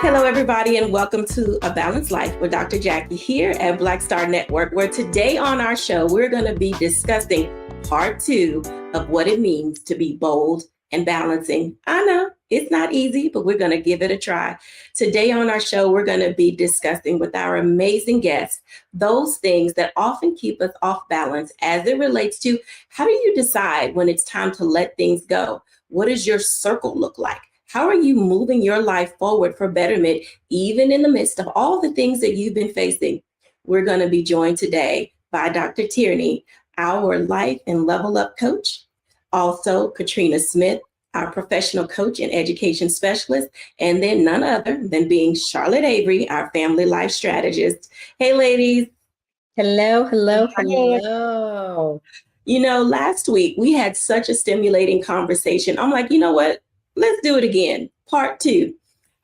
Hello, everybody, and welcome to A Balanced Life with Dr. Jacquie here at Black Star Network, where today on our show, we're going to be discussing part 2 of what it means to be bold and balancing. I know it's not easy, but we're going to give it a try. Today on our show, we're going to be discussing with our amazing guests those things that often keep us off balance as it relates to how do you decide when it's time to let things go? What does your circle look like? How are you moving your life forward for betterment, even in the midst of all the things that you've been facing? We're going to be joined today by Dr. Tierney, our life and level up coach. Also, Katrina Smith, our professional coach and education specialist. And then none other than being Charlotte Avery, our family life strategist. Hey, ladies. Hello, hello, hello. You know, last week we had such a stimulating conversation. I'm like, you know what? Let's do it again. Part 2.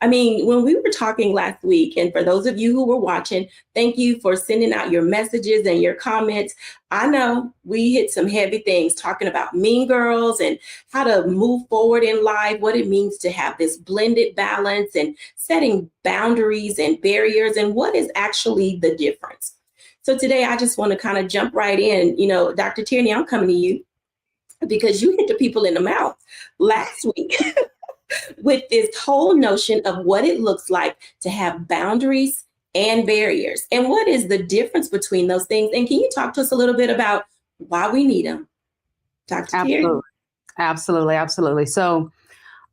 I mean, when we were talking last week, and for those of you who were watching, thank you for sending out your messages and your comments. I know we hit some heavy things talking about mean girls and how to move forward in life, what it means to have this blended balance and setting boundaries and barriers, and what is actually the difference. So today I just want to kind of jump right in. You know, Dr. Tierney, I'm coming to you because you hit the people in the mouth last week with this whole notion of what it looks like to have boundaries and barriers. And what is the difference between those things? And can you talk to us a little bit about why we need them? Dr. Tierney? Absolutely. So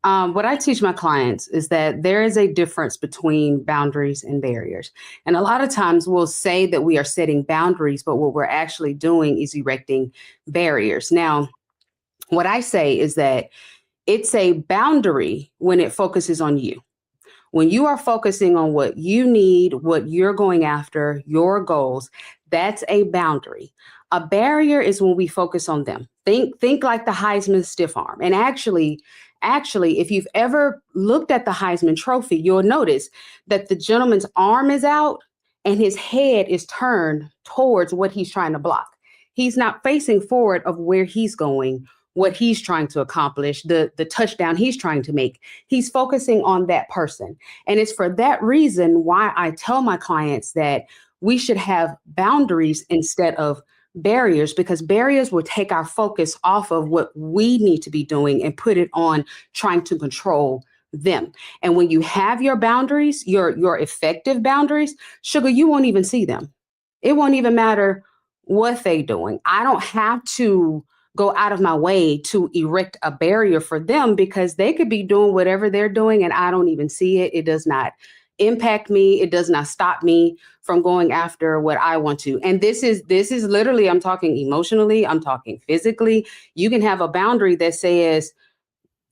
what I teach my clients is that there is a difference between boundaries and barriers. And a lot of times we'll say that we are setting boundaries, but what we're actually doing is erecting barriers. Now, what I say is that it's a boundary when it focuses on you. When you are focusing on what you need, what you're going after, your goals, that's a boundary. A barrier is when we focus on them. Think like the Heisman stiff arm. And actually, if you've ever looked at the Heisman Trophy, you'll notice that the gentleman's arm is out and his head is turned towards what he's trying to block. He's not facing forward of where he's going, what he's trying to accomplish, the touchdown he's trying to make. He's focusing on that person. And it's for that reason why I tell my clients that we should have boundaries instead of barriers, because barriers will take our focus off of what we need to be doing and put it on trying to control them. And when you have your boundaries, your effective boundaries, sugar, you won't even see them. It won't even matter what they're doing. I don't have to go out of my way to erect a barrier for them because they could be doing whatever they're doing and I don't even see it. It does not impact me. It does not stop me from going after what I want to. And this is literally, I'm talking emotionally, I'm talking physically. You can have a boundary that says,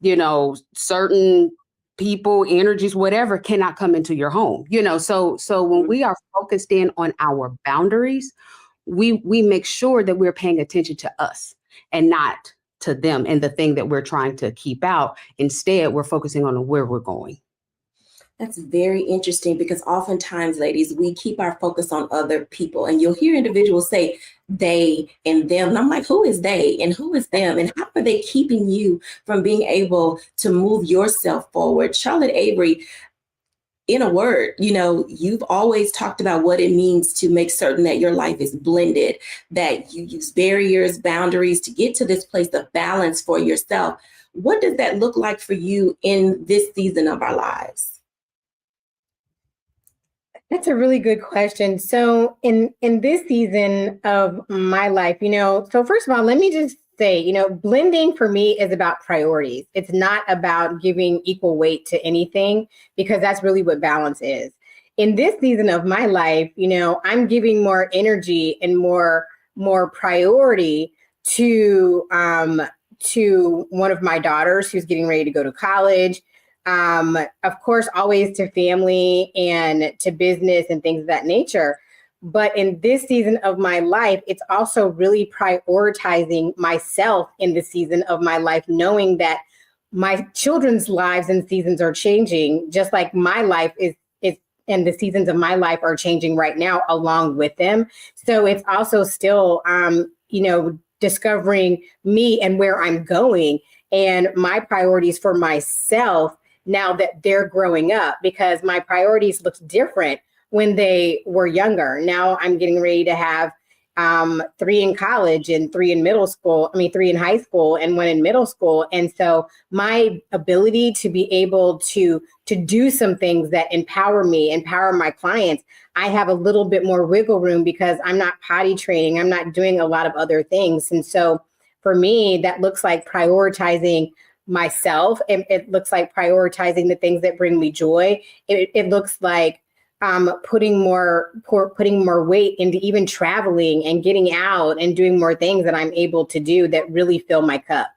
you know, certain people, energies, whatever cannot come into your home, you know. So when we are focused in on our boundaries, we make sure that we're paying attention to us and not to them and the thing that we're trying to keep out. Instead, we're focusing on where we're going. That's very interesting because oftentimes, ladies, we keep our focus on other people, and you'll hear individuals say they and them. And I'm like, who is they and who is them? And how are they keeping you from being able to move yourself forward? Charlotte Avery, in a word, you know, you've always talked about what it means to make certain that your life is blended, that you use barriers, boundaries to get to this place of balance for yourself. What does that look like for you in this season of our lives? That's a really good question. So in this season of my life, you know, so first of all, let me just say, you know, blending for me is about priorities. It's not about giving equal weight to anything, because that's really what balance is. In this season of my life, you know, I'm giving more energy and more priority to one of my daughters who's getting ready to go to college. Of course, always to family and to business and things of that nature. But in this season of my life, it's also really prioritizing myself in the season of my life, knowing that my children's lives and seasons are changing, just like my life is and the seasons of my life are changing right now along with them. So it's also still, you know, discovering me and where I'm going and my priorities for myself now that they're growing up, because my priorities looked different when they were younger. Now I'm getting ready to have 3 in college and 3 in middle school. I mean, 3 in high school and 1 in middle school. And so my ability to be able to do some things that empower me, empower my clients, I have a little bit more wiggle room because I'm not potty training. I'm not doing a lot of other things. And so for me, that looks like prioritizing myself. It looks like prioritizing the things that bring me joy. It looks like putting more weight into even traveling and getting out and doing more things that I'm able to do that really fill my cup.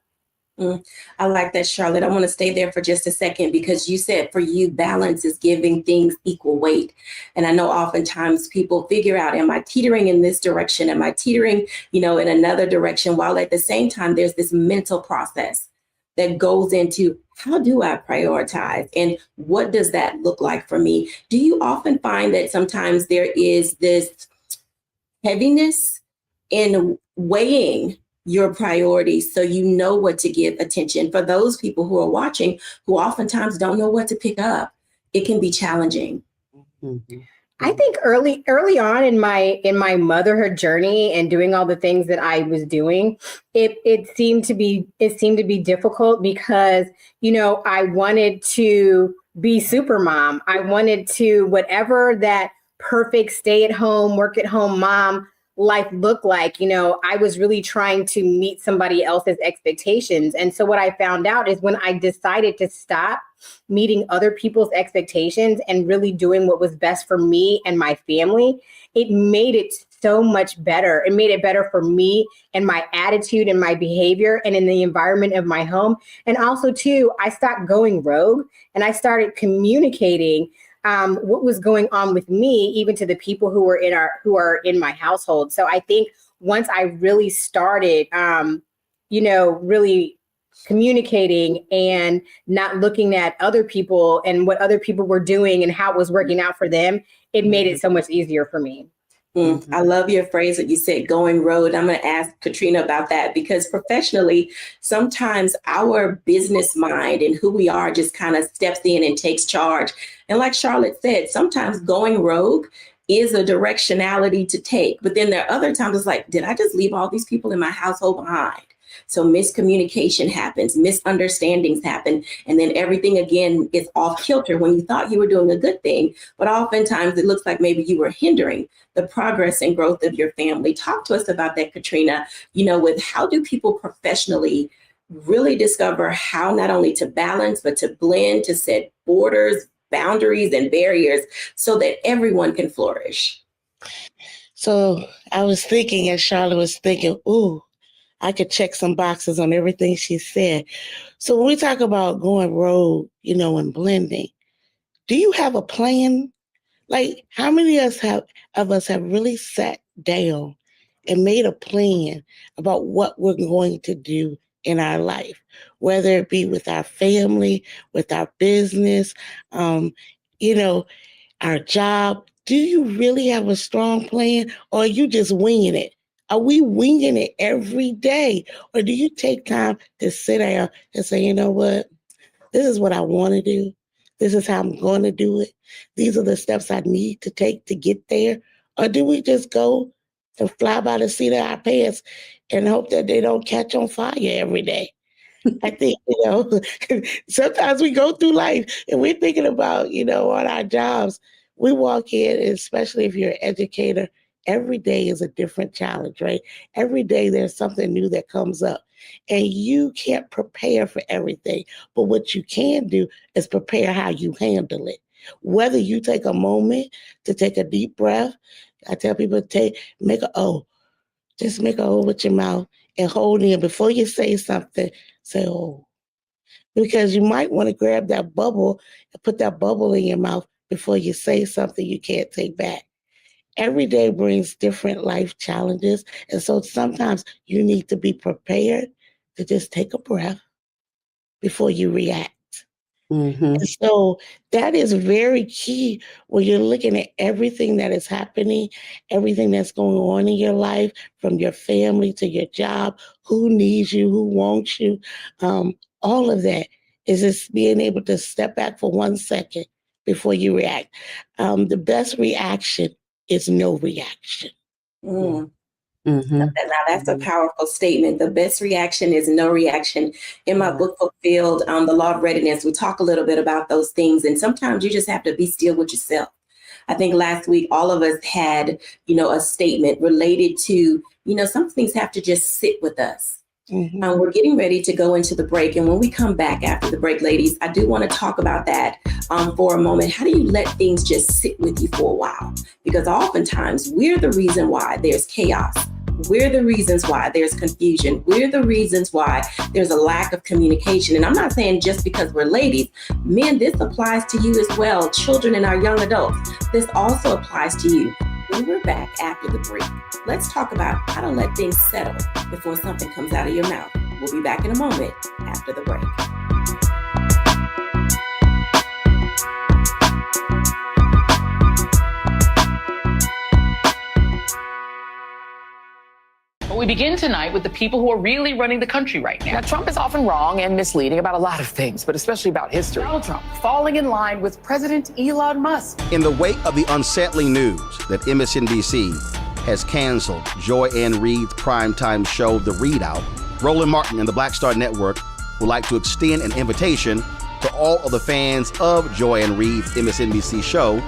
I like that, Charlotte. I want to stay there for just a second because you said for you, balance is giving things equal weight. And I know oftentimes people figure out, am I teetering in this direction? Am I teetering, in another direction? While at the same time, there's this mental process that goes into how do I prioritize and what does that look like for me? Do you often find that sometimes there is this heaviness in weighing your priorities so you know what to give attention? For those people who are watching who oftentimes don't know what to pick up, it can be challenging. Mm-hmm. I think early on in my motherhood journey and doing all the things that I was doing, it seemed to be difficult because, I wanted to be super mom. I wanted to, whatever that perfect stay at home, work at home mom life looked like, I was really trying to meet somebody else's expectations. And so what I found out is when I decided to stop meeting other people's expectations and really doing what was best for me and my family, it made it so much better. It made it better for me and my attitude and my behavior and in the environment of my home. And also too, I stopped going rogue and I started communicating what was going on with me, even to the people who are in my household. So I think once I really started, really communicating and not looking at other people and what other people were doing and how it was working out for them, it made it so much easier for me. I love your phrase that you said, going road. I'm going to ask Katrina about that because professionally, sometimes our business mind and who we are just kind of steps in and takes charge. And like Charlotte said, sometimes going rogue is a directionality to take. But then there are other times it's like, did I just leave all these people in my household behind? So miscommunication happens, misunderstandings happen, and then everything again is off kilter when you thought you were doing a good thing. But oftentimes it looks like maybe you were hindering the progress and growth of your family. Talk to us about that, Katrina, with how do people professionally really discover how not only to balance, but to blend, to set borders, boundaries, and barriers so that everyone can flourish? So I was thinking, as Charlotte was thinking, ooh, I could check some boxes on everything she said. So when we talk about going rogue, and blending, do you have a plan? Like, how many of us have really sat down and made a plan about what we're going to do in our life, whether it be with our family, with our business, our job? Do you really have a strong plan, or are you just winging it? Are we winging it every day? Or do you take time to sit down and say, you know what? This is what I want to do. This is how I'm going to do it. These are the steps I need to take to get there. Or do we just go and fly by the seat of our pants and hope that they don't catch on fire every day? I think, sometimes we go through life and we're thinking about, on our jobs. We walk in, especially if you're an educator, every day is a different challenge, right? Every day there's something new that comes up. And you can't prepare for everything. But what you can do is prepare how you handle it. Whether you take a moment to take a deep breath, I tell people make a O. Just make a O with your mouth and hold in. Before you say something, say, oh. Because you might want to grab that bubble and put that bubble in your mouth before you say something you can't take back. Every day brings different life challenges. And so sometimes you need to be prepared to just take a breath before you react. Mm-hmm. And so that is very key when you're looking at everything that is happening, everything that's going on in your life, from your family to your job, who needs you, who wants you, all of that is just being able to step back for 1 second before you react. The best reaction is no reaction. Mm. Mm-hmm. Now that's a powerful statement. The best reaction is no reaction. In my book Fulfilled, the law of readiness, we talk a little bit about those things. And sometimes you just have to be still with yourself. I think last week, all of us had, a statement related to, some things have to just sit with us. Mm-hmm. We're getting ready to go into the break. And when we come back after the break, ladies, I do want to talk about that for a moment. How do you let things just sit with you for a while? Because oftentimes we're the reason why there's chaos. We're the reasons why there's confusion. We're the reasons why there's a lack of communication. And I'm not saying just because we're ladies. Men, this applies to you as well. Children and our young adults. This also applies to you. When we're back after the break, let's talk about how to let things settle before something comes out of your mouth. We'll be back in a moment after the break. We begin tonight with the people who are really running the country right now. Now, Trump is often wrong and misleading about a lot of things, but especially about history. Donald Trump falling in line with President Elon Musk. In the wake of the unsettling news that MSNBC has canceled Joy Ann Reid's primetime show, The Readout, Roland Martin and the Black Star Network would like to extend an invitation to all of the fans of Joy Ann Reid's MSNBC show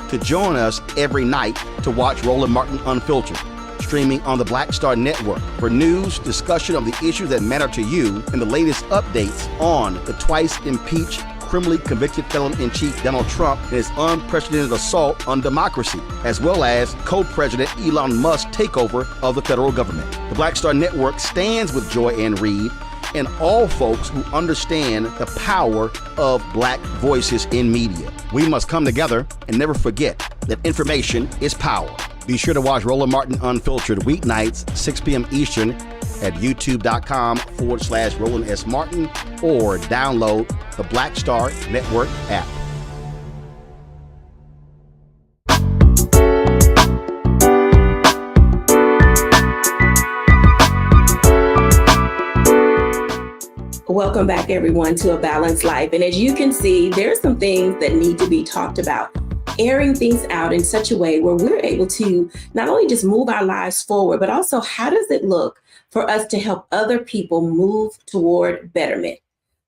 to join us every night to watch Roland Martin Unfiltered, streaming on the Black Star Network for news, discussion of the issues that matter to you, and the latest updates on the twice impeached, criminally convicted felon-in-chief Donald Trump and his unprecedented assault on democracy, as well as co-president Elon Musk's takeover of the federal government. The Black Star Network stands with Joy Ann Reid and all folks who understand the power of Black voices in media. We must come together and never forget that information is power. Be sure to watch Roland Martin Unfiltered weeknights, 6 p.m. Eastern at youtube.com/Roland S. Martin or download the Black Star Network app. Welcome back, everyone, to A Balanced Life. And as you can see, there are some things that need to be talked about. Airing things out in such a way where we're able to not only just move our lives forward, but also how does it look for us to help other people move toward betterment?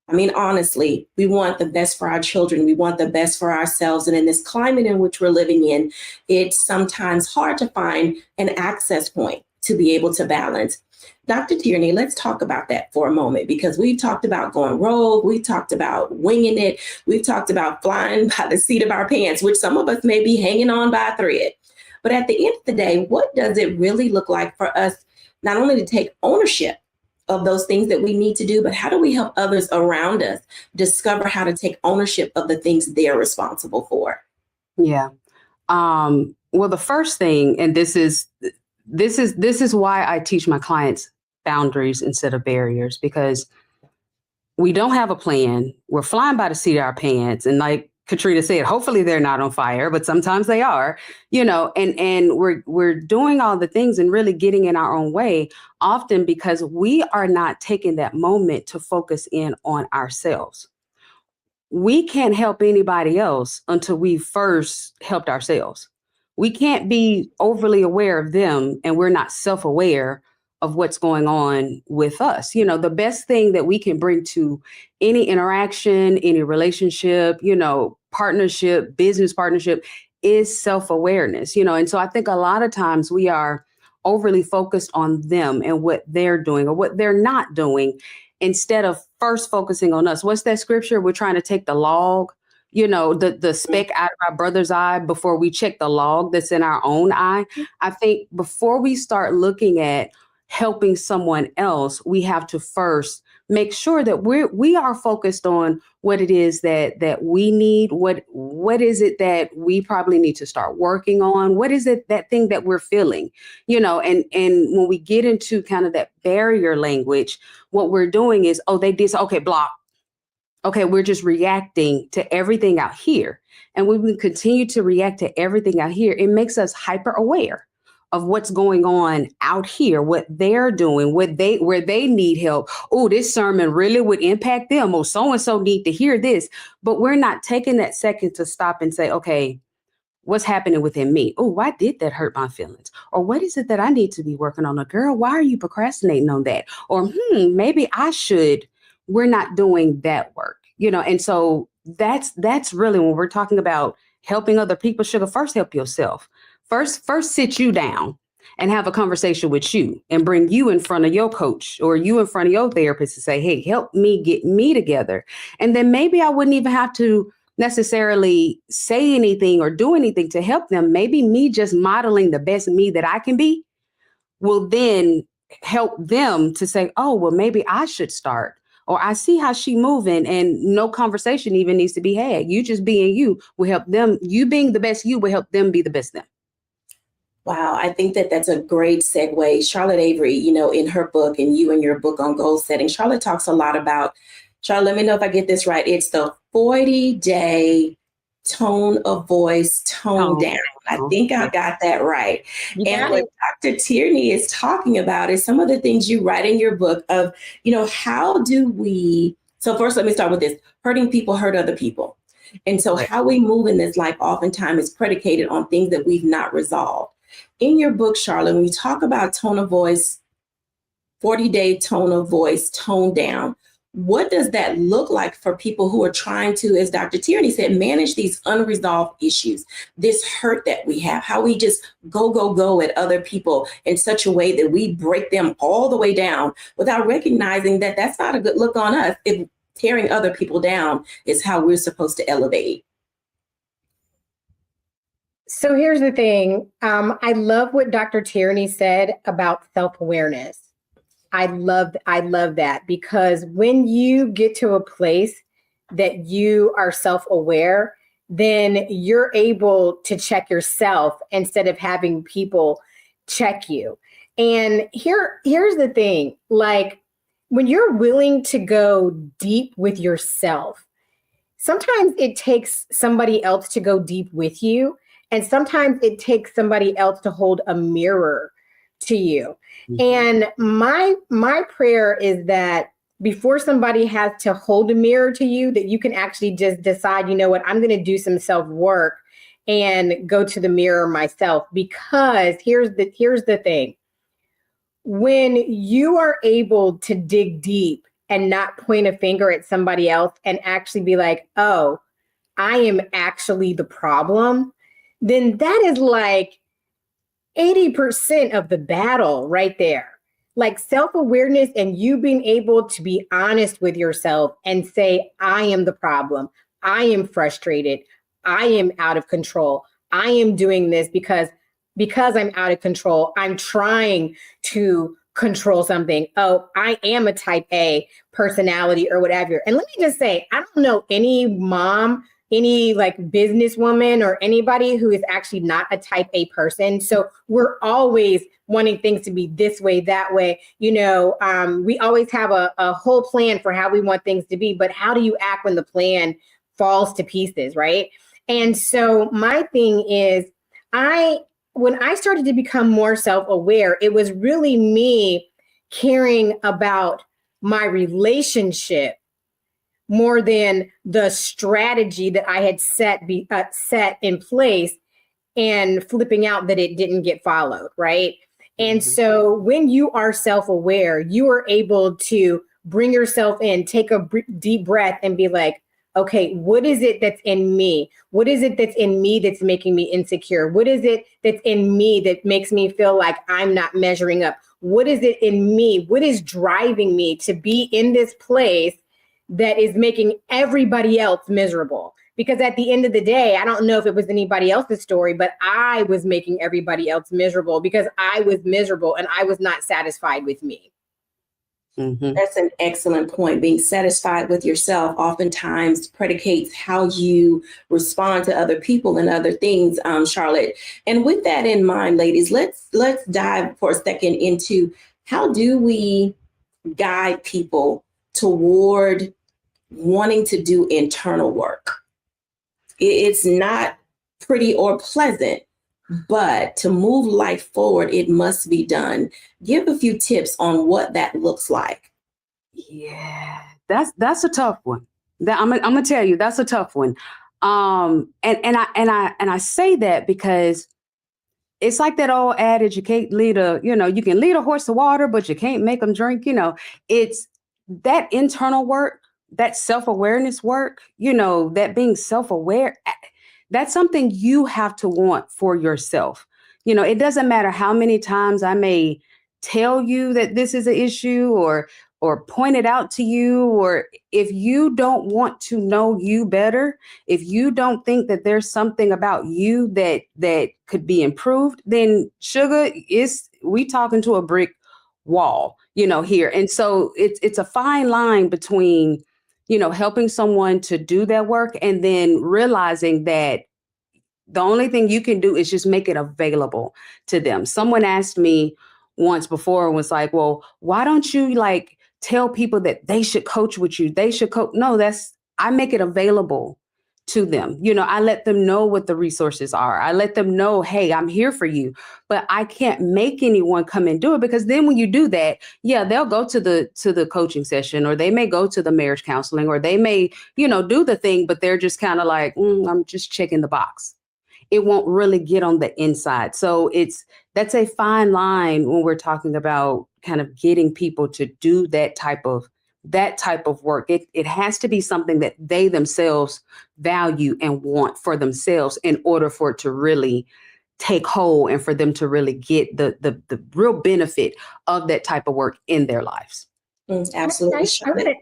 I mean, honestly, we want the best for our children. We want the best for ourselves. And in this climate in which we're living in, it's sometimes hard to find an access point to be able to balance. Dr. Tierney, let's talk about that for a moment, because we've talked about going rogue. We've talked about winging it. We've talked about flying by the seat of our pants, which some of us may be hanging on by a thread. But at the end of the day, what does it really look like for us, not only to take ownership of those things that we need to do, but how do we help others around us discover how to take ownership of the things they're responsible for? Yeah. Well, the first thing, and this is why I teach my clients boundaries instead of barriers, because we don't have a plan. We're flying by the seat of our pants. And like Katrina said, hopefully they're not on fire, but sometimes they are, and we're doing all the things and really getting in our own way, often because we are not taking that moment to focus in on ourselves. We can't help anybody else until we first helped ourselves. We can't be overly aware of them and we're not self-aware of what's going on with us. The best thing that we can bring to any interaction, any relationship, partnership, business partnership is self-awareness, and so I think a lot of times we are overly focused on them and what they're doing or what they're not doing instead of first focusing on us. What's that scripture? We're trying to take the log, the speck out of our brother's eye before we check the log that's in our own eye. I think before we start looking at helping someone else, we have to first make sure that we are focused on what it is that we need. What is it that we probably need to start working on? What is it, that thing that we're feeling, and when we get into kind of that barrier language, what we're doing is, they did, okay, block. Okay, we're just reacting to everything out here. And when we continue to react to everything out here, it makes us hyper aware of what's going on out here, what they're doing, where they need help. Oh, this sermon really would impact them. Oh, so-and-so need to hear this. But we're not taking that second to stop and say, okay, what's happening within me? Oh, why did that hurt my feelings? Or what is it that I need to be working on? Or girl, why are you procrastinating on that? Or maybe I should. We're not doing that work, and so that's really when we're talking about helping other people. Sugar, first help yourself. First sit you down and have a conversation with you and bring you in front of your coach or you in front of your therapist and say, hey, help me get me together. And then maybe I wouldn't even have to necessarily say anything or do anything to help them. Maybe me just modeling the best me that I can be will then help them to say, oh, well, maybe I should start. Or I see how she moving and no conversation even needs to be had. You just being you will help them. You being the best you will help them be the best them. Wow, I think that that's a great segue. Charlotte Avery, in her book and you in your book on goal setting, Charlotte talks a lot about, Charlotte, let me know if I get this right. It's the 40-day tone of voice, tone down. I think I got that right. And what Dr. Tierney is talking about is some of the things you write in your book of, how do we, so first let me start with this, hurting people hurt other people. And so how we move in this life oftentimes is predicated on things that we've not resolved. In your book, Charlotte, when you talk about tone of voice, 40-day tone of voice, tone down, what does that look like for people who are trying to, as Dr. Tierney said, manage these unresolved issues, this hurt that we have, how we just go at other people in such a way that we break them all the way down without recognizing that that's not a good look on us if tearing other people down is how we're supposed to elevate. So here's the thing. I love what Dr. Tierney said about self-awareness. I love that, because when you get to a place that you are self-aware, then you're able to check yourself instead of having people check you. And here's the thing, like when you're willing to go deep with yourself, sometimes it takes somebody else to go deep with you. And sometimes it takes somebody else to hold a mirror to you. And my prayer is that before somebody has to hold a mirror to you, that you can actually just decide, you know what, I'm going to do some self-work and go to the mirror myself. Because here's the thing. When you are able to dig deep and not point a finger at somebody else and actually be like, oh, I am actually the problem, then that is like 80% of the battle right there. Like self-awareness and you being able to be honest with yourself and say, I am the problem. I am frustrated. I am out of control. I am doing this because I'm out of control. I'm trying to control something. Oh, I am a type A personality or whatever. And let me just say, I don't know any mom, any like businesswoman or anybody who is actually not a type A person. So we're always wanting things to be this way, that way. We always have a whole plan for how we want things to be, but how do you act when the plan falls to pieces, right? And so my thing is, when I started to become more self-aware, it was really me caring about my relationship more than the strategy that I had set in place and flipping out that it didn't get followed, right? And so when you are self-aware, you are able to bring yourself in, take a deep breath and be like, okay, what is it that's in me? What is it that's in me that's making me insecure? What is it that's in me that makes me feel like I'm not measuring up? What is it in me? What is driving me to be in this place that is making everybody else miserable? Because at the end of the day, I don't know if it was anybody else's story, but I was making everybody else miserable because I was miserable and I was not satisfied with me. That's an excellent point. Being satisfied with yourself oftentimes predicates how you respond to other people and other things, Charlotte. And with that in mind, ladies, let's dive for a second into how do we guide people toward wanting to do internal work. It's not pretty or pleasant but to move life forward, it must be done. Give a few tips on what that looks like. Yeah, that's a tough one. That I'm gonna tell you, that's a tough one. And I say that because it's like that old adage, you can't lead you can lead a horse to water, but you can't make them drink. It's that internal work, that self-awareness work, that being self-aware, that's something you have to want for yourself. It doesn't matter how many times I may tell you that this is an issue or point it out to you, or if you don't want to know you better, if you don't think that there's something about you that could be improved, then sugar, we talking to a brick wall, here. And so it's a fine line between, helping someone to do that work and then realizing that the only thing you can do is just make it available to them. Someone asked me once before and was like, well, why don't you tell people that they should coach with you? They should coach. No, I make it available to them. I let them know what the resources are. I let them know, hey, I'm here for you, but I can't make anyone come and do it, because then when you do that, yeah, they'll go to the coaching session, or they may go to the marriage counseling, or they may, do the thing, but they're just kind of like, I'm just checking the box. It won't really get on the inside. So that's a fine line when we're talking about kind of getting people to do that type of work. It has to be something that they themselves value and want for themselves in order for it to really take hold and for them to really get the real benefit of that type of work in their lives. Absolutely.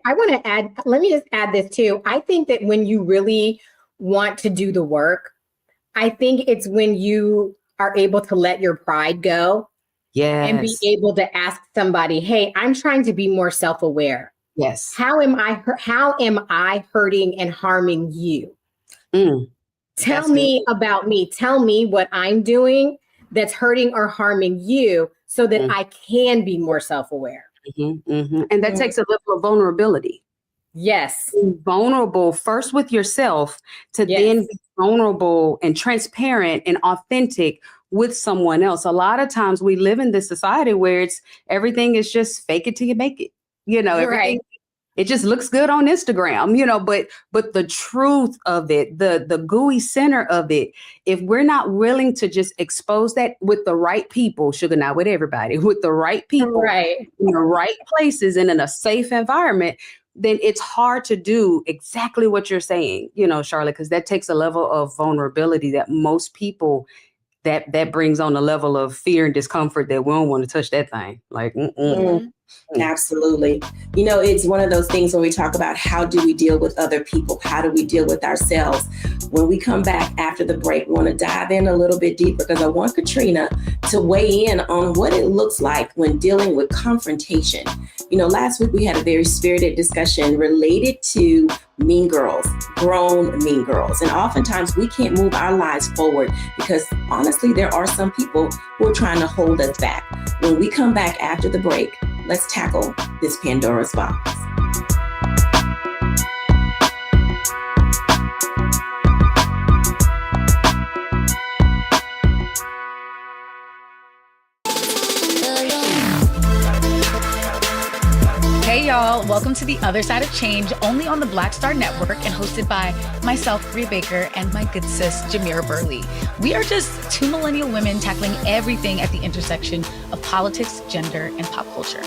I want to add, let me just add this too. I think that when you really want to do the work, I think it's when you are able to let your pride go. Yes. And be able to ask somebody, hey, I'm trying to be more self-aware. Yes. How am I hurting and harming you? Tell me about me. Tell me what I'm doing that's hurting or harming you so that I can be more self-aware. And that takes a level of vulnerability. Yes. Be vulnerable first with yourself to then be vulnerable and transparent and authentic with someone else. A lot of times we live in this society where everything is just fake it till you make it. Everything, it just looks good on Instagram, but the truth of it, the gooey center of it, if we're not willing to just expose that with the right people, sugar, not with everybody, with the right people, in the right places and in a safe environment, then it's hard to do exactly what you're saying, Charlotte, because that takes a level of vulnerability that most people, that brings on a level of fear and discomfort that we don't want to touch that thing. Absolutely. It's one of those things when we talk about how do we deal with other people? How do we deal with ourselves? When we come back after the break, we want to dive in a little bit deeper, because I want Katrina to weigh in on what it looks like when dealing with confrontation. Last week we had a very spirited discussion related to mean girls, grown mean girls. And oftentimes we can't move our lives forward because honestly, there are some people who are trying to hold us back. When we come back after the break, let's tackle this Pandora's box. Hey y'all, welcome to The Other Side of Change, only on the Black Star Network and hosted by myself, Bria Baker, and my good sis, Jamira Burley. We are just two millennial women tackling everything at the intersection of politics, gender, and pop culture.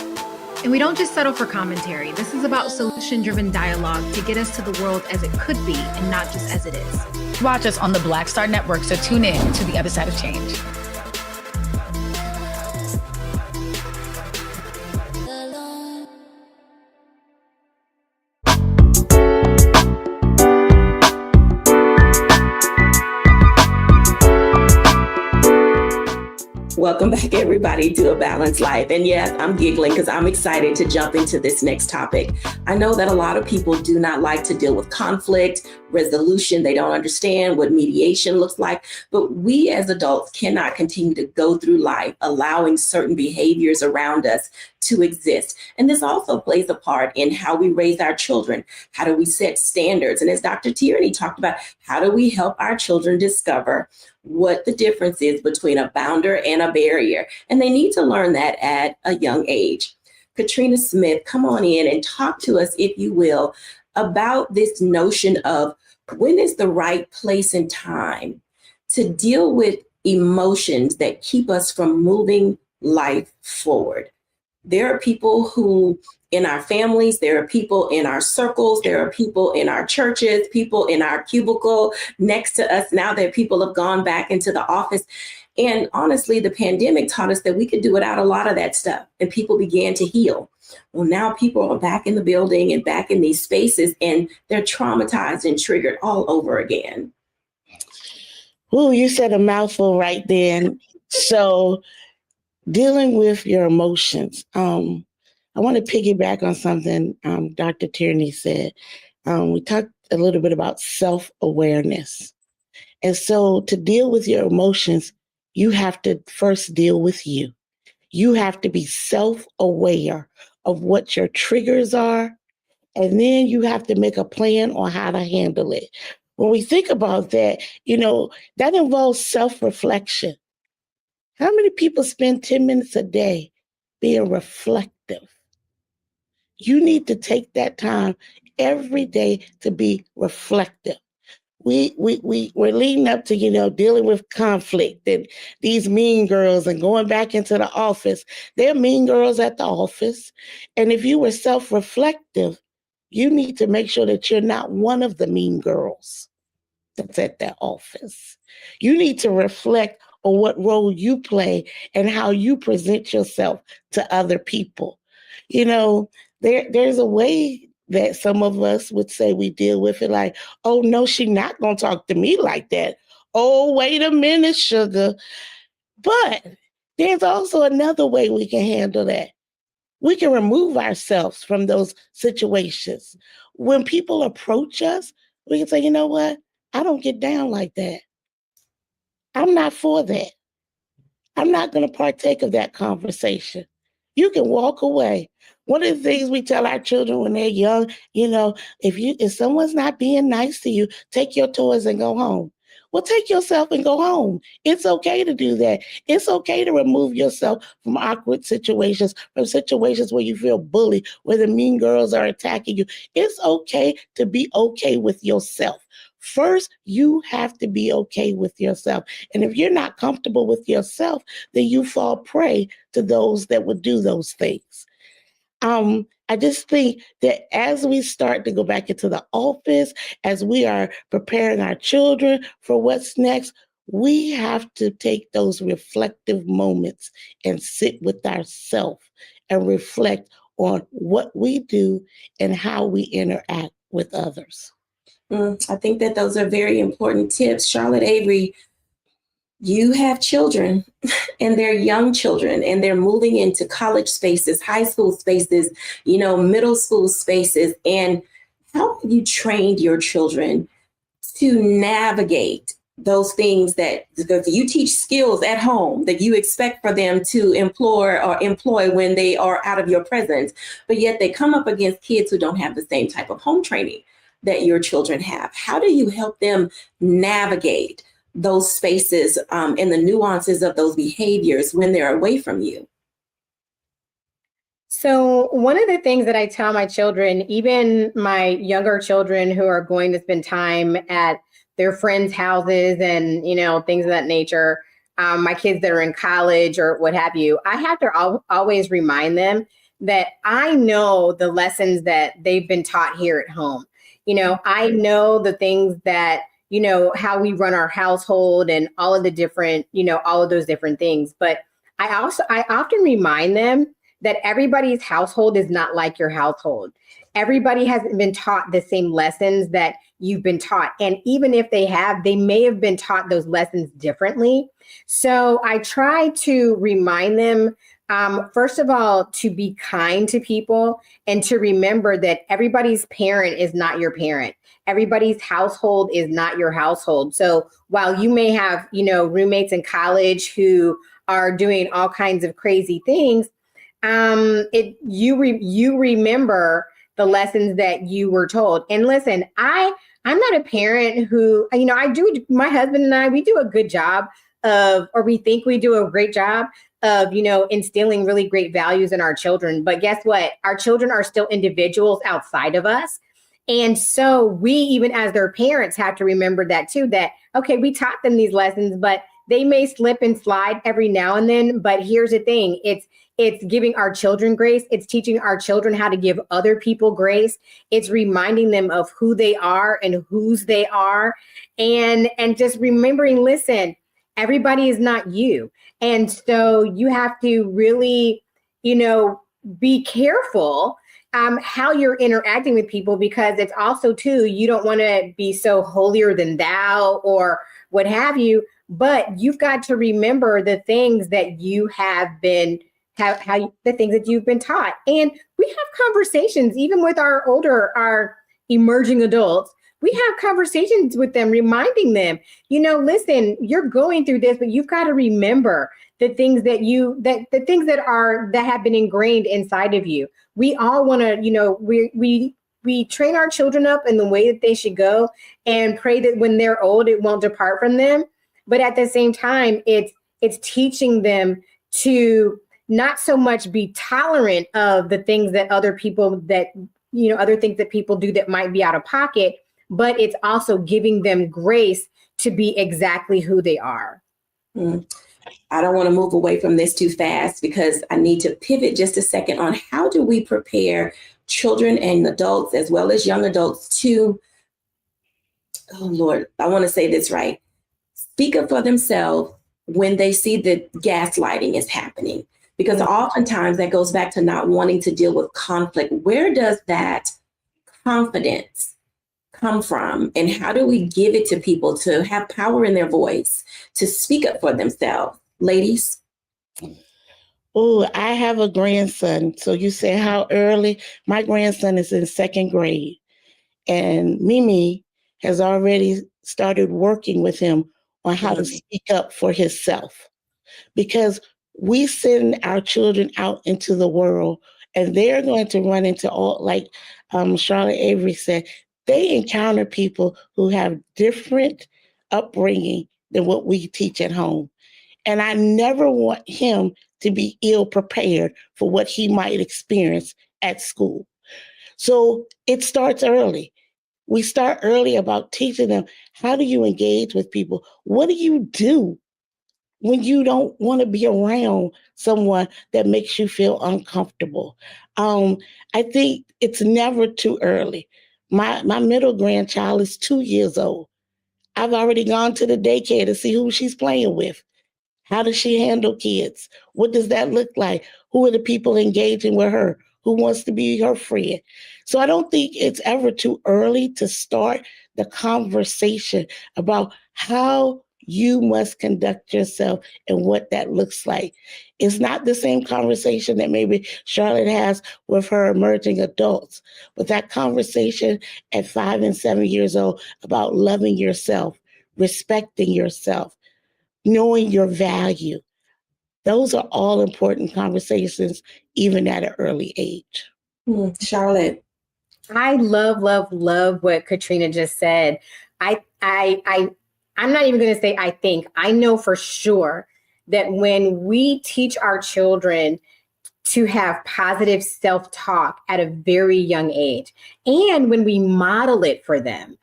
And we don't just settle for commentary. This is about solution-driven dialogue to get us to the world as it could be and not just as it is. Watch us on the Black Star Network, so tune in to The Other Side of Change. Welcome back, everybody, to A Balanced Life. And yes, I'm giggling because I'm excited to jump into this next topic. I know that a lot of people do not like to deal with conflict, resolution. They don't understand what mediation looks like. But we as adults cannot continue to go through life allowing certain behaviors around us to exist. And this also plays a part in how we raise our children. How do we set standards? And as Dr. Tierney talked about, how do we help our children discover what the difference is between a bounder and a barrier? And they need to learn that at a young age. Katrina Smith, come on in and talk to us, if you will, about this notion of when is the right place and time to deal with emotions that keep us from moving life forward. There are people who in our families, there are people in our circles, there are people in our churches, people in our cubicle next to us. Now that people have gone back into the office. And honestly, the pandemic taught us that we could do without a lot of that stuff, and people began to heal. Well, now people are back in the building and back in these spaces, and they're traumatized and triggered all over again. Ooh, you said a mouthful right there. So dealing with your emotions. I want to piggyback on something Dr. Tierney said. We talked a little bit about self-awareness. And so to deal with your emotions, you have to first deal with you. You have to be self-aware of what your triggers are. And then you have to make a plan on how to handle it. When we think about that, that involves self-reflection. How many people spend 10 minutes a day being reflective? You need to take that time every day to be reflective. We're leading up to, dealing with conflict and these mean girls and going back into the office. They're mean girls at the office. And if you were self-reflective, you need to make sure that you're not one of the mean girls that's at that office. You need to reflect on what role you play and how you present yourself to other people. There's a way that some of us would say we deal with it like, oh, no, she's not going to talk to me like that. Oh, wait a minute, sugar. But there's also another way we can handle that. We can remove ourselves from those situations. When people approach us, we can say, you know what? I don't get down like that. I'm not for that. I'm not going to partake of that conversation. You can walk away. One of the things we tell our children when they're young, if someone's not being nice to you, take your toys and go home. Well, take yourself and go home. It's okay to do that. It's okay to remove yourself from awkward situations, from situations where you feel bullied, where the mean girls are attacking you. It's okay to be okay with yourself. First, you have to be okay with yourself. And if you're not comfortable with yourself, then you fall prey to those that would do those things. I just think that as we start to go back into the office, as we are preparing our children for what's next, we have to take those reflective moments and sit with ourselves and reflect on what we do and how we interact with others. I think that those are very important tips. Charlotte Avery, you have children and they're young children and they're moving into college spaces, high school spaces, middle school spaces. And how have you trained your children to navigate those things because you teach skills at home that you expect for them to employ when they are out of your presence, but yet they come up against kids who don't have the same type of home training that your children have. How do you help them navigate those spaces and the nuances of those behaviors when they're away from you? So one of the things that I tell my children, even my younger children who are going to spend time at their friends' houses and, things of that nature, my kids that are in college or what have you, I have to always remind them that I know the lessons that they've been taught here at home. I know the things that, how we run our household and all of the different, all of those different things. But I often remind them that everybody's household is not like your household. Everybody hasn't been taught the same lessons that you've been taught. And even if they have, they may have been taught those lessons differently. So I try to remind them, first of all, to be kind to people and to remember that everybody's parent is not your parent. Everybody's household is not your household. So while you may have, roommates in college who are doing all kinds of crazy things, You remember the lessons that you were told. And listen, I'm not a parent who, my husband and I, we do a good job or we think we do a great job of, instilling really great values in our children. But guess what? Our children are still individuals outside of us. And so we, even as their parents, have to remember that too, that, okay, we taught them these lessons, but they may slip and slide every now and then. But here's the thing. It's giving our children grace. It's teaching our children how to give other people grace. It's reminding them of who they are and whose they are. And just remembering, listen, everybody is not you. And so you have to really, be careful how you're interacting with people, because it's also too, you don't want to be so holier than thou or what have you, but you've got to remember the things that you have been the things that you've been taught. And we have conversations, even with our emerging adults, we have conversations with them, reminding them, listen, you're going through this, but you've got to remember the things that have been ingrained inside of you. We all want to, we train our children up in the way that they should go and pray that when they're old, it won't depart from them. But at the same time, it's teaching them to not so much be tolerant of the things that other people other things that people do that might be out of pocket, but it's also giving them grace to be exactly who they are. I don't want to move away from this too fast, because I need to pivot just a second on how do we prepare children and adults as well as young adults to, oh Lord, I want to say this right, speak up for themselves when they see that gaslighting is happening. Because oftentimes that goes back to not wanting to deal with conflict. Where does that confidence come from? And how do we give it to people to have power in their voice, to speak up for themselves? Ladies? Oh, I have a grandson. So you say how early? My grandson is in second grade. And Mimi has already started working with him on how to speak up for himself. Because we send our children out into the world and they're going to run into all, like Charlotte Avery said, they encounter people who have different upbringing than what we teach at home. And I never want him to be ill prepared for what he might experience at school. So it starts early. We start early about teaching them, how do you engage with people? What do you do when you don't want to be around someone that makes you feel uncomfortable? I think it's never too early. My middle grandchild is 2 years old. I've already gone to the daycare to see who she's playing with. How does she handle kids? What does that look like? Who are the people engaging with her? Who wants to be her friend? So I don't think it's ever too early to start the conversation about how you must conduct yourself and what that looks like. It's not the same conversation that maybe Charlotte has with her emerging adults, but that conversation at 5 and 7 years old about loving yourself, respecting yourself, knowing your value. Those are all important conversations, even at an early age. Charlotte? I love what Katrina just said. I'm not even going to say I think. I know for sure that when we teach our children to have positive self-talk at a very young age, and when we model it for them,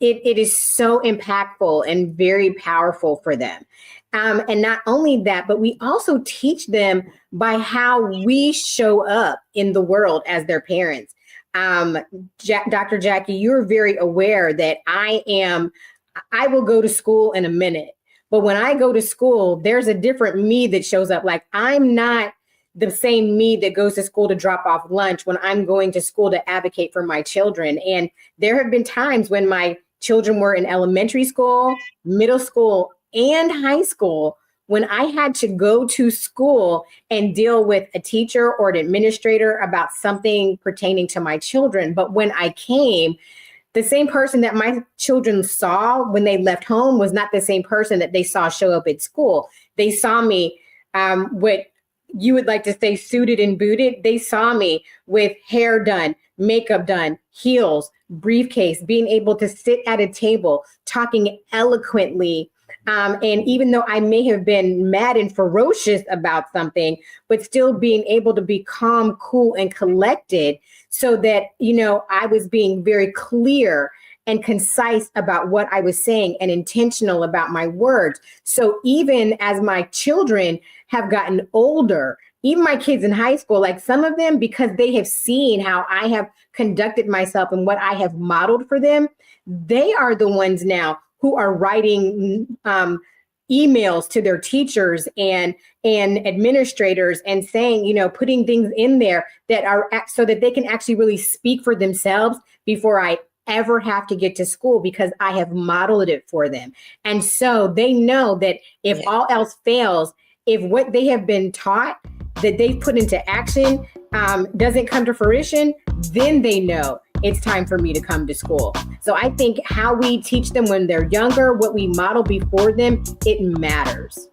it is so impactful and very powerful for them. And not only that, but we also teach them by how we show up in the world as their parents. Dr. Jacquie, you're very aware that I will go to school in a minute, but when I go to school, there's a different me that shows up. Like, I'm not the same me that goes to school to drop off lunch when I'm going to school to advocate for my children. And there have been times when my children were in elementary school, middle school, and high school, when I had to go to school and deal with a teacher or an administrator about something pertaining to my children. But when I came, the same person that my children saw when they left home was not the same person that they saw show up at school. They saw me with you would like to say suited and booted. They saw me with hair done, makeup done, heels, briefcase, being able to sit at a table, talking eloquently. And even though I may have been mad and ferocious about something, but still being able to be calm, cool, and collected so that, I was being very clear and concise about what I was saying and intentional about my words. So even as my children have gotten older, even my kids in high school, like some of them, because they have seen how I have conducted myself and what I have modeled for them, they are the ones now who are writing emails to their teachers and administrators and saying, putting things in there that are so that they can actually really speak for themselves before I ever have to get to school, because I have modeled it for them. And so they know that if all else fails, if what they have been taught that they've put into action doesn't come to fruition, then they know it's time for me to come to school. So I think how we teach them when they're younger, what we model before them, it matters.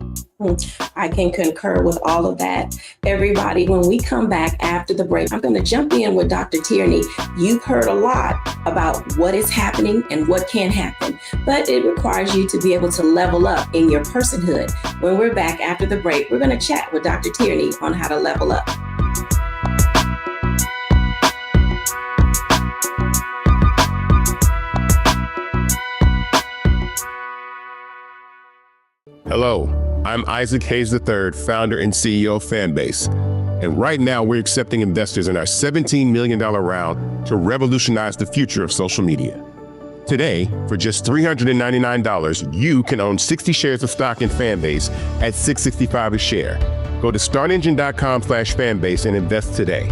I can concur with all of that. Everybody, when we come back after the break, I'm going to jump in with Dr. Tierney. You've heard a lot about what is happening and what can happen, but it requires you to be able to level up in your personhood. When we're back after the break, we're going to chat with Dr. Tierney on how to level up. Hello, I'm Isaac Hayes III, founder and CEO of Fanbase. And right now we're accepting investors in our $17 million round to revolutionize the future of social media. Today, for just $399, you can own 60 shares of stock in Fanbase at $665 a share. Go to startengine.com/fanbase and invest today.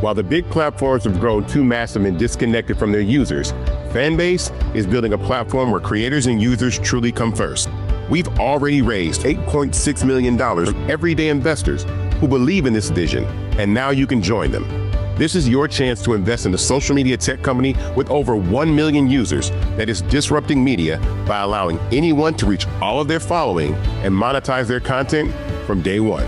While the big platforms have grown too massive and disconnected from their users, Fanbase is building a platform where creators and users truly come first. We've already raised $8.6 million from everyday investors who believe in this vision, and now you can join them. This is your chance to invest in a social media tech company with over 1 million users that is disrupting media by allowing anyone to reach all of their following and monetize their content from day one.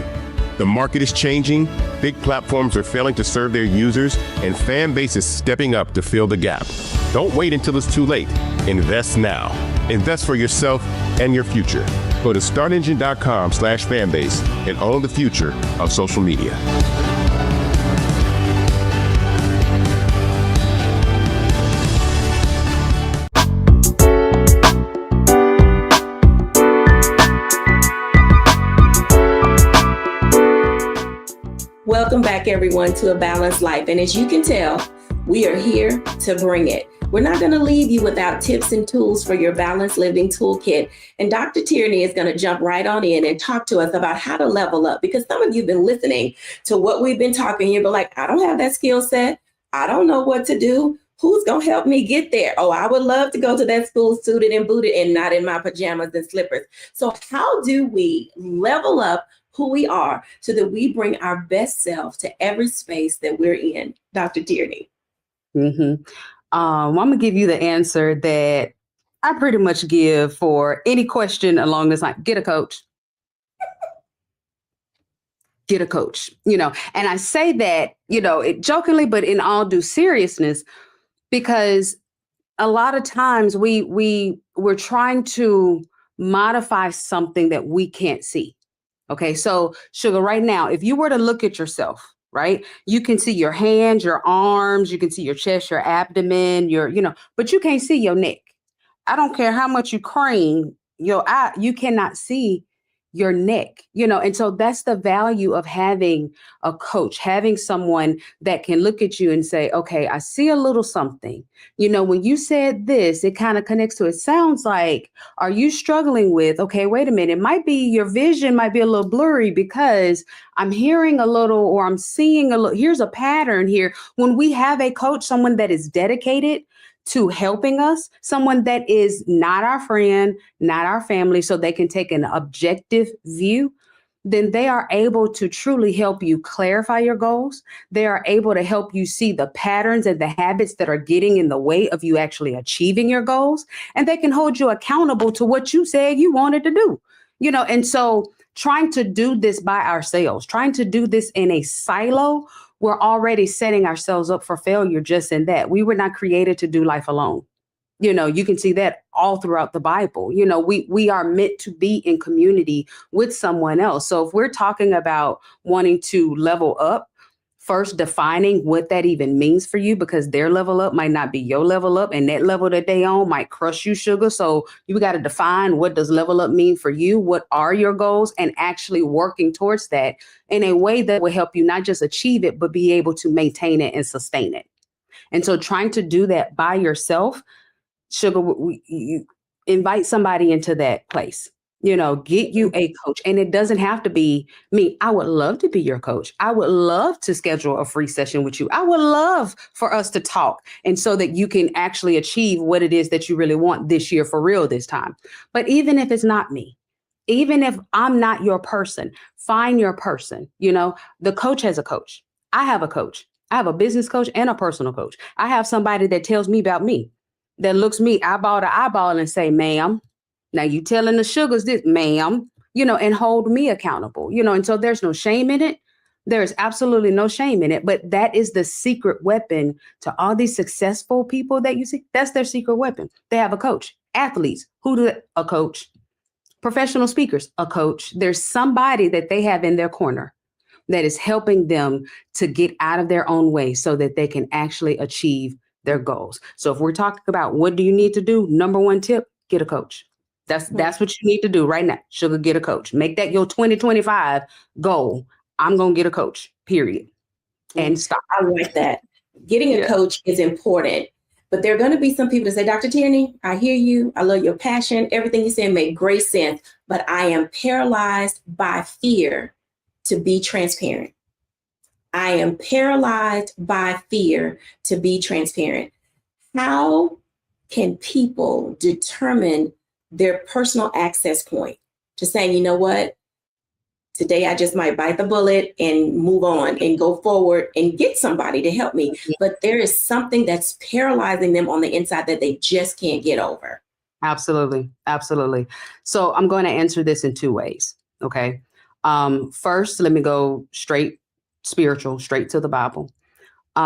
The market is changing, big platforms are failing to serve their users, and Fanbase is stepping up to fill the gap. Don't wait until it's too late. Invest now. Invest for yourself and your future. Go to startengine.com/fanbase and own the future of social media. Welcome back, everyone, to A Balanced Life. And as you can tell, we are here to bring it. We're not going to leave you without tips and tools for your balanced living toolkit. And Dr. Tierney is going to jump right on in and talk to us about how to level up, because some of you have been listening to what we've been talking. You've been like, I don't have that skill set. I don't know what to do. Who's going to help me get there? Oh, I would love to go to that school suited and booted and not in my pajamas and slippers. So how do we level up who we are so that we bring our best self to every space that we're in? Dr. Tierney. I'm going to give you the answer that I pretty much give for any question along this line. Get a coach. Get a coach, and I say that, it jokingly, but in all due seriousness, because a lot of times we're trying to modify something that we can't see. Okay, so Sugar, right now, if you were to look at yourself, right, you can see your hands, your arms, you can see your chest, your abdomen, but you can't see your neck. I don't care how much you crane your eye, you cannot see your neck, and so that's the value of having a coach, having someone that can look at you and say, okay, I see a little something. When you said this, it kind of connects to, it sounds like, are you struggling with, okay, wait a minute, it might be your vision might be a little blurry because I'm hearing a little, or I'm seeing a little, here's a pattern here. When we have a coach, someone that is dedicated to helping us, someone that is not our friend, not our family, so they can take an objective view, then they are able to truly help you clarify your goals. They are able to help you see the patterns and the habits that are getting in the way of you actually achieving your goals. And they can hold you accountable to what you said you wanted to do. And so trying to do this by ourselves, trying to do this in a silo, we're already setting ourselves up for failure just in that. We were not created to do life alone. You can see that all throughout the Bible. We are meant to be in community with someone else. So if we're talking about wanting to level up, first defining what that even means for you, because their level up might not be your level up, and that level that they on might crush you, sugar. So you got to define, what does level up mean for you? What are your goals? And actually working towards that in a way that will help you not just achieve it, but be able to maintain it and sustain it. And so trying to do that by yourself, sugar, you invite somebody into that place. Get you a coach. And it doesn't have to be me. I would love to be your coach. I would love to schedule a free session with you. I would love for us to talk, and so that you can actually achieve what it is that you really want this year for real this time. But even if it's not me, even if I'm not your person, find your person. The coach has a coach. I have a coach. I have a business coach and a personal coach. I have somebody that tells me about me, that looks me eyeball to eyeball and say, ma'am, now you telling the sugars this, ma'am, and hold me accountable, and so there's no shame in it. There's absolutely no shame in it. But that is the secret weapon to all these successful people that you see. That's their secret weapon. They have a coach. Athletes, a coach. Professional speakers, a coach. There's somebody that they have in their corner that is helping them to get out of their own way so that they can actually achieve their goals. So if we're talking about what do you need to do, number one tip, get a coach. That's what you need to do right now. Sugar, get a coach. Make that your 2025 goal. I'm going to get a coach, period. And stop. I like that. Getting a coach is important. But there are going to be some people that say, Dr. Tierney, I hear you. I love your passion. Everything you said made great sense. But I am paralyzed by fear to be transparent. I am paralyzed by fear to be transparent. How can people determine their personal access point to saying, you know what, today I just might bite the bullet and move on and go forward and get somebody to help me. But there is something that's paralyzing them on the inside that they just can't get over. Absolutely. Absolutely. So I'm going to answer this in two ways. Okay. First, let me go straight spiritual, straight to the Bible.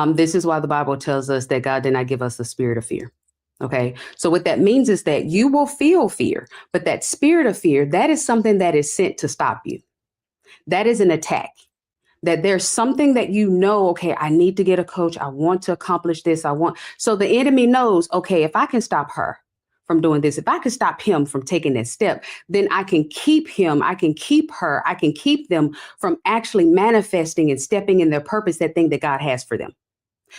This is why the Bible tells us that God did not give us the spirit of fear. Okay. So what that means is that you will feel fear, but that spirit of fear, that is something that is sent to stop you. That is an attack. That there's something that okay, I need to get a coach. I want to accomplish this. So the enemy knows, okay, if I can stop her from doing this, if I can stop him from taking that step, then I can keep him, I can keep her, I can keep them from actually manifesting and stepping in their purpose, that thing that God has for them.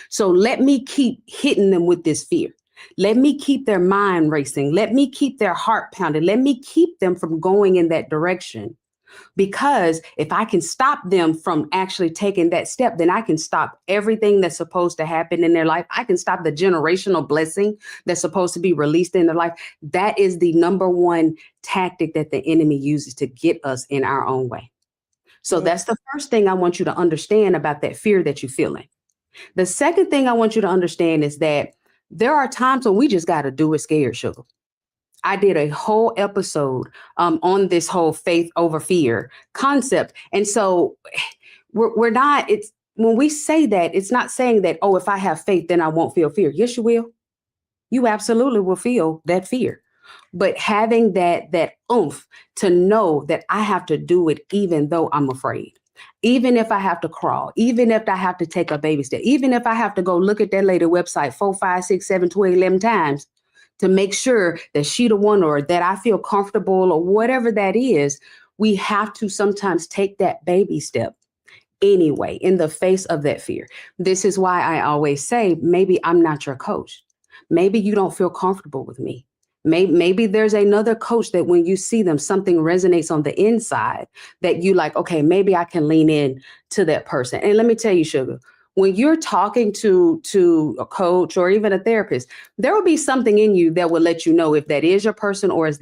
So let me keep hitting them with this fear. Let me keep their mind racing. Let me keep their heart pounding. Let me keep them from going in that direction. Because if I can stop them from actually taking that step, then I can stop everything that's supposed to happen in their life. I can stop the generational blessing that's supposed to be released in their life. That is the number one tactic that the enemy uses to get us in our own way. So that's the first thing I want you to understand about that fear that you're feeling. The second thing I want you to understand is that there are times when we just got to do it scared, sugar. I did a whole episode on this whole faith over fear concept. And so we're not, it's when we say that, it's not saying that, oh, if I have faith, then I won't feel fear. Yes, you will. You absolutely will feel that fear. But having that oomph to know that I have to do it, even though I'm afraid, even if I have to crawl, even if I have to take a baby step, even if I have to go look at that lady website 4, 5, 6, 7, 12, 11 times to make sure that she the one, or that I feel comfortable, or whatever that is, we have to sometimes take that baby step anyway, in the face of that fear. This is why I always say, maybe I'm not your coach. Maybe you don't feel comfortable with me. Maybe there's another coach that when you see them, something resonates on the inside that you like, okay, maybe I can lean in to that person. And let me tell you, sugar, when you're talking to a coach or even a therapist, there will be something in you that will let you know if that is your person or is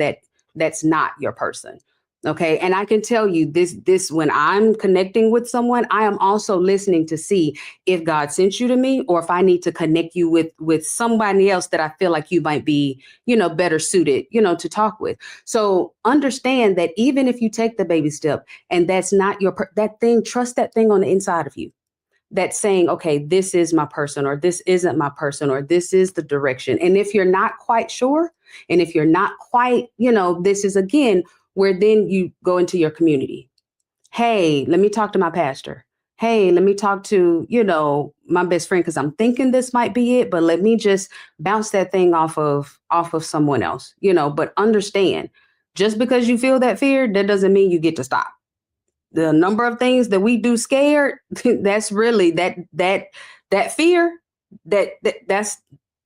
that's not your person. Okay. And I can tell you this, when I'm connecting with someone, I am also listening to see if God sent you to me, or if I need to connect you with somebody else that I feel like you might be, better suited, to talk with. So understand that even if you take the baby step and that's not that thing, trust that thing on the inside of you that's saying, okay, this is my person, or this isn't my person, or this is the direction. And if you're not quite sure, and if you're not quite, this is again, where then you go into your community. Hey, let me talk to my pastor. Hey, let me talk to, my best friend, because I'm thinking this might be it, but let me just bounce that thing off of someone else, but understand, just because you feel that fear, that doesn't mean you get to stop. The number of things that we do scared, that's really that fear, that's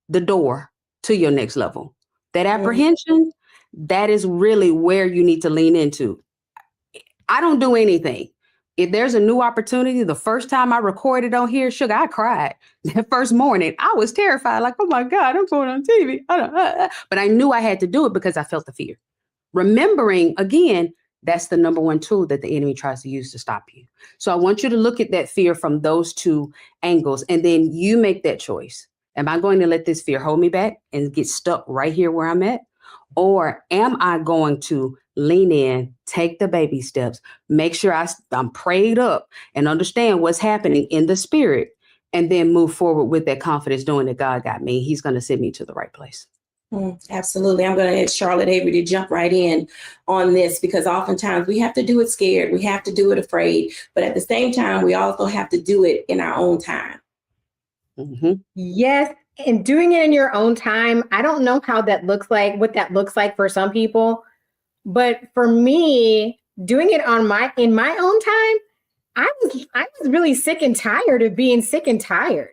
the door to your next level. That apprehension, that is really where you need to lean into. I don't do anything. If there's a new opportunity, the first time I recorded on here, sugar, I cried. That first morning, I was terrified, like, oh my God, I'm going on TV. But I knew I had to do it because I felt the fear. Remembering, again, that's the number one tool that the enemy tries to use to stop you. So I want you to look at that fear from those two angles, and then you make that choice. Am I going to let this fear hold me back and get stuck right here where I'm at? Or am I going to lean in, take the baby steps, make sure I'm prayed up and understand what's happening in the spirit, and then move forward with that confidence, knowing that God got me. He's going to send me to the right place. Absolutely. I'm going to ask Charlotte Avery to jump right in on this, because oftentimes we have to do it scared. We have to do it afraid. But at the same time, we also have to do it in our own time. Mm-hmm. Yes. And doing it in your own time, I don't know how that looks like, what that looks like for some people. But for me, doing it in my own time, I was really sick and tired of being sick and tired.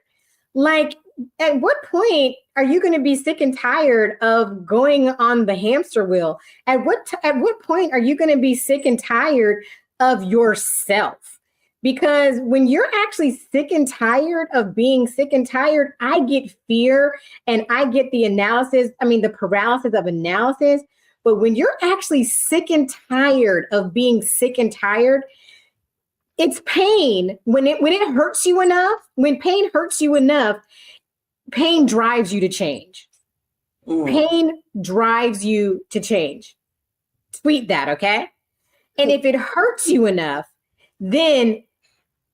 Like, at what point are you going to be sick and tired of going on the hamster wheel? At what point are you going to be sick and tired of yourself? Because when you're actually sick and tired of being sick and tired, I get fear and I get the paralysis of analysis. But when you're actually sick and tired of being sick and tired, it's pain. When it hurts you enough, when pain hurts you enough, pain drives you to change. Pain drives you to change. Tweet that, okay? And if it hurts you enough, then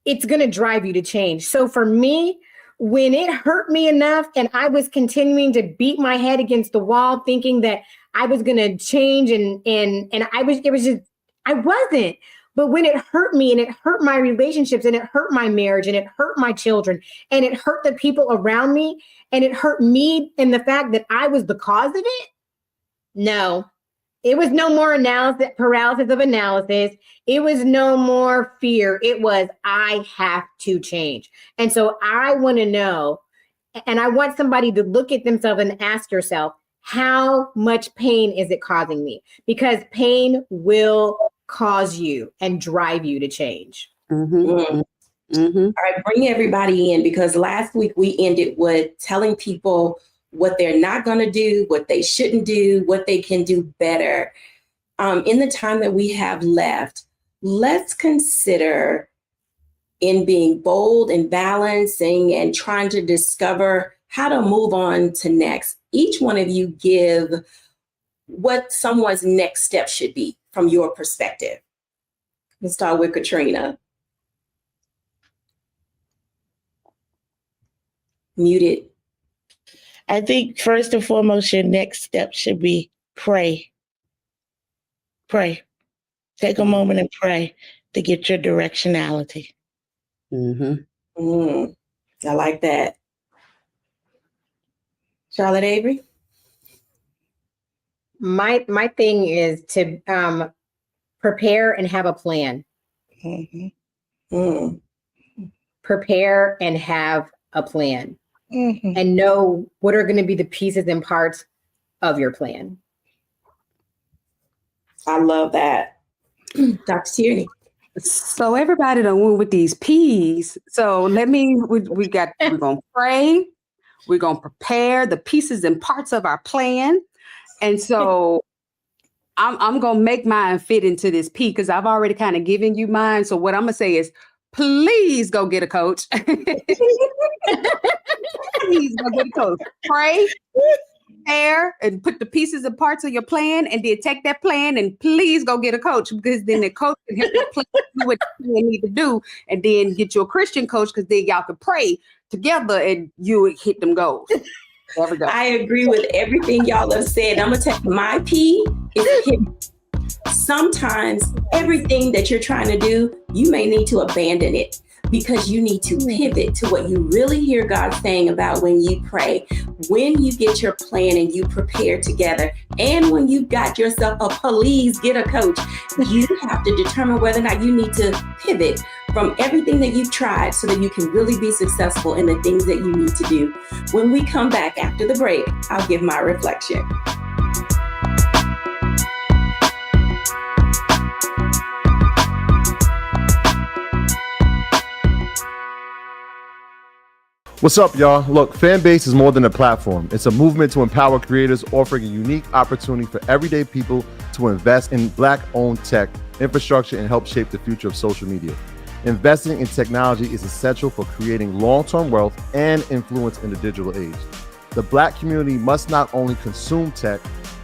it's going to drive you to change. So for me, when it hurt me enough and I was continuing to beat my head against the wall, thinking that I was going to change and I wasn't. But when it hurt me and it hurt my relationships and it hurt my marriage and it hurt my children and it hurt the people around me and it hurt me and the fact that I was the cause of it, no. It was no more paralysis of analysis. It was no more fear. It was, I have to change. And so I want to know, and I want somebody to look at themselves and ask yourself, how much pain is it causing me? Because pain will cause you and drive you to change. All right, bring everybody in, because last week we ended with telling people what they're not going to do, what they shouldn't do, what they can do better. In the time that we have left, let's consider, in being bold and balancing and trying to discover how to move on to next, each one of you give what someone's next step should be from your perspective. Let's start with Katrina. Muted. I think first and foremost, your next step should be pray. Pray. Take a moment and pray to get your directionality. I like that. Charlotte Avery? My thing is to prepare and have a plan. Prepare and have a plan. And know what are going to be the pieces and parts of your plan. I love that. Dr. Tierney. So everybody done went with these P's. So we're going to pray. We're going to prepare the pieces and parts of our plan. And so I'm going to make mine fit into this P because I've already kind of given you mine. So what I'm going to say is, please go get a coach. Please go get a coach. Pray, prepare, and put the pieces and parts of your plan, and then take that plan and please go get a coach, because then the coach can help you plan do what you need to do, and then get you a Christian coach, because then y'all can pray together and you hit them goals. There we go. I agree with everything y'all have said. I'm gonna take my P is pivot. Sometimes everything that you're trying to do, you may need to abandon it, because you need to pivot to what you really hear God saying about when you pray, when you get your plan and you prepare together, and when you've got yourself a please get a coach. You have to determine whether or not you need to pivot from everything that you've tried so that you can really be successful in the things that you need to do. When we come back after the break, I'll give my reflection. What's up, y'all? Look, Fanbase is more than a platform. It's a movement to empower creators, offering a unique opportunity for everyday people to invest in Black-owned tech, infrastructure, and help shape the future of social media. Investing in technology is essential for creating long-term wealth and influence in the digital age. The Black community must not only consume tech,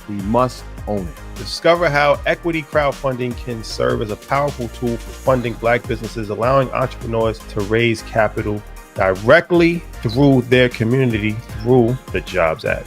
we must own it. Discover how equity crowdfunding can serve as a powerful tool for funding Black businesses, allowing entrepreneurs to raise capital directly through their community through the Jobs Act.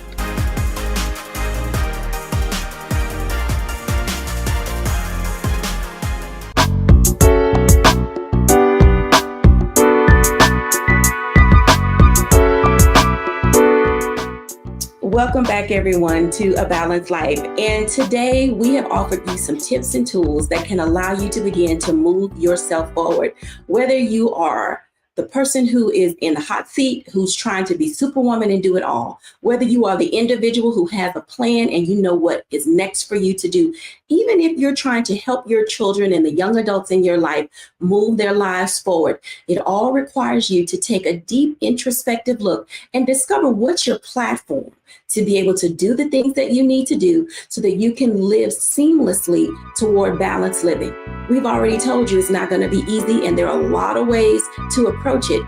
Welcome back, everyone, to A Balanced Life. And today we have offered you some tips and tools that can allow you to begin to move yourself forward. Whether you are the person who is in the hot seat, who's trying to be superwoman and do it all, whether you are the individual who has a plan and you know what is next for you to do, even if you're trying to help your children and the young adults in your life move their lives forward, it all requires you to take a deep introspective look and discover what's your platform to be able to do the things that you need to do so that you can live seamlessly toward balanced living. We've already told you it's not going to be easy, and there are a lot of ways to approach it.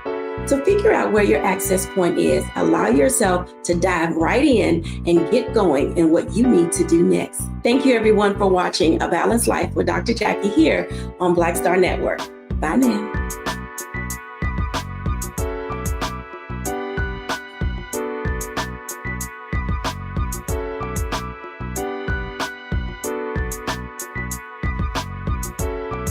So figure out where your access point is. Allow yourself to dive right in and get going in what you need to do next. Thank you, everyone, for watching A Balanced Life with Dr. Jacquie here on Black Star Network. Bye now.